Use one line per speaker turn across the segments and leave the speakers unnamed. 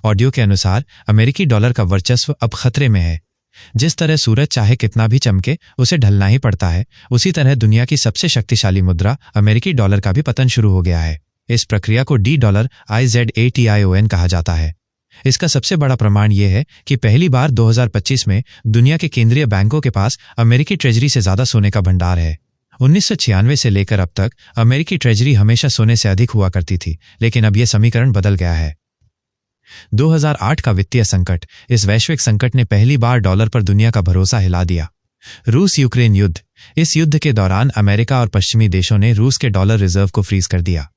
Audio के अनुसार अमेरिकी डॉलर का वर्चस्व अब खतरे में है। जिस तरह सूरज चाहे कितना भी चमके उसे ढलना ही पड़ता है, उसी तरह दुनिया की सबसे शक्तिशाली मुद्रा अमेरिकी डॉलर का भी पतन शुरू हो गया है। इस प्रक्रिया को DZATION कहा जाता है। इसका सबसे बड़ा प्रमाण यह है कि पहली बार 2025 में दुनिया के केंद्रीय बैंकों के पास अमेरिकी ट्रेजरी से ज्यादा सोने का भंडार है। 1996 से लेकर अब तक अमेरिकी ट्रेजरी हमेशा सोने से अधिक हुआ करती थी, लेकिन अब यह समीकरण बदल गया है। 2008 का वित्तीय संकट, इस वैश्विक संकट ने पहली बार डॉलर पर दुनिया का भरोसा हिला दिया। रूस यूक्रेन युद्ध, इस युद्ध के दौरान अमेरिका और पश्चिमी देशों ने रूस के डॉलर रिजर्व को फ्रीज कर दिया।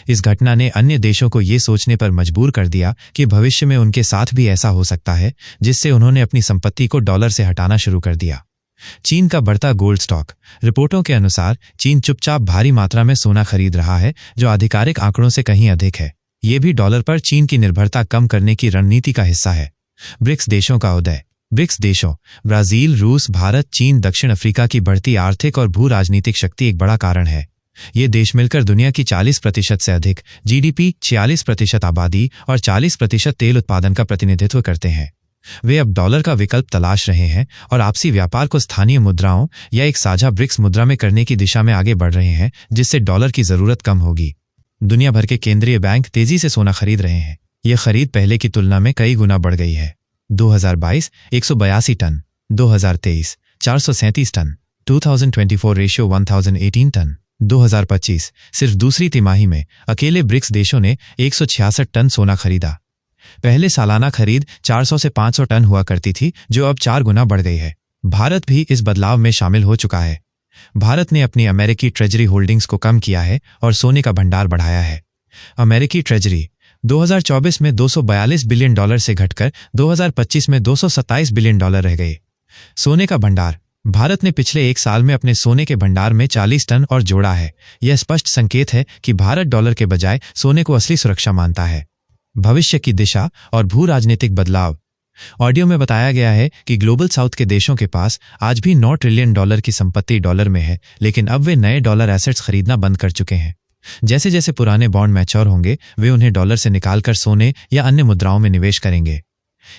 इस घटना ने अन्य देशों को ये सोचने पर मजबूर कर दिया कि भविष्य में उनके साथ भी ऐसा हो सकता है, जिससे उन्होंने अपनी संपत्ति को डॉलर से हटाना शुरू कर दिया। चीन का बढ़ता गोल्ड स्टॉक, रिपोर्टों के अनुसार चीन चुपचाप भारी मात्रा में सोना खरीद रहा है, जो आधिकारिक आंकड़ों से कहीं अधिक है। ये भी डॉलर पर चीन की निर्भरता कम करने की रणनीति का हिस्सा है। ब्रिक्स देशों का उदय, ब्रिक्स देशों ब्राजील, रूस, भारत, चीन, दक्षिण अफ्रीका की बढ़ती आर्थिक और भू राजनीतिक शक्ति एक बड़ा कारण है। ये देश मिलकर दुनिया की 40% से अधिक GDP, 46% आबादी और 40% तेल उत्पादन का प्रतिनिधित्व करते हैं। वे अब डॉलर का विकल्प तलाश रहे हैं और आपसी व्यापार को स्थानीय मुद्राओं या एक साझा ब्रिक्स मुद्रा में करने की दिशा में आगे बढ़ रहे हैं, जिससे डॉलर की जरूरत कम होगी। दुनिया भर के केंद्रीय बैंक तेजी से सोना खरीद रहे हैं। यह खरीद पहले की तुलना में कई गुना बढ़ गई है। 2022 182 टन, 2023 437 टन, 2024 रेशियो 1018 टन। 2025 सिर्फ दूसरी तिमाही में अकेले ब्रिक्स देशों ने 166 टन सोना खरीदा। पहले सालाना खरीद 400 से 500 टन हुआ करती थी, जो अब 4 गुना बढ़ गई है। भारत भी इस बदलाव में शामिल हो चुका है। भारत ने अपनी अमेरिकी ट्रेजरी होल्डिंग्स को कम किया है और सोने का भंडार बढ़ाया है। अमेरिकी ट्रेजरी 2024 में $242 बिलियन से घटकर 2025 में $227 बिलियन रह गई। सोने का भंडार, भारत ने पिछले एक साल में अपने सोने के भंडार में 40 टन और जोड़ा है। यह स्पष्ट संकेत है कि भारत डॉलर के बजाय सोने को असली सुरक्षा मानता है। भविष्य की दिशा और भू राजनीतिक बदलाव, ऑडियो में बताया गया है कि ग्लोबल साउथ के देशों के पास आज भी $9 ट्रिलियन की संपत्ति डॉलर में है, लेकिन अब वे नए डॉलर एसेट्स खरीदना बंद कर चुके हैं। जैसे जैसे पुराने बॉन्ड मैच्योर होंगे, वे उन्हें डॉलर से निकालकर सोने या अन्य मुद्राओं में निवेश करेंगे।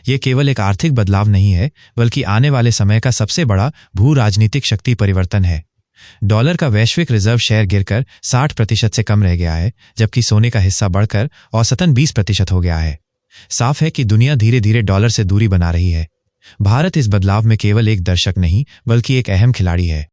ये केवल एक आर्थिक बदलाव नहीं है, बल्कि आने वाले समय का सबसे बड़ा भू राजनीतिक शक्ति परिवर्तन है। डॉलर का वैश्विक रिजर्व शेयर गिरकर 60% से कम रह गया है, जबकि सोने का हिस्सा बढ़कर औसतन 20% हो गया है। साफ है कि दुनिया धीरे धीरे डॉलर से दूरी बना रही है। भारत इस बदलाव में केवल एक दर्शक नहीं, बल्कि एक अहम खिलाड़ी है।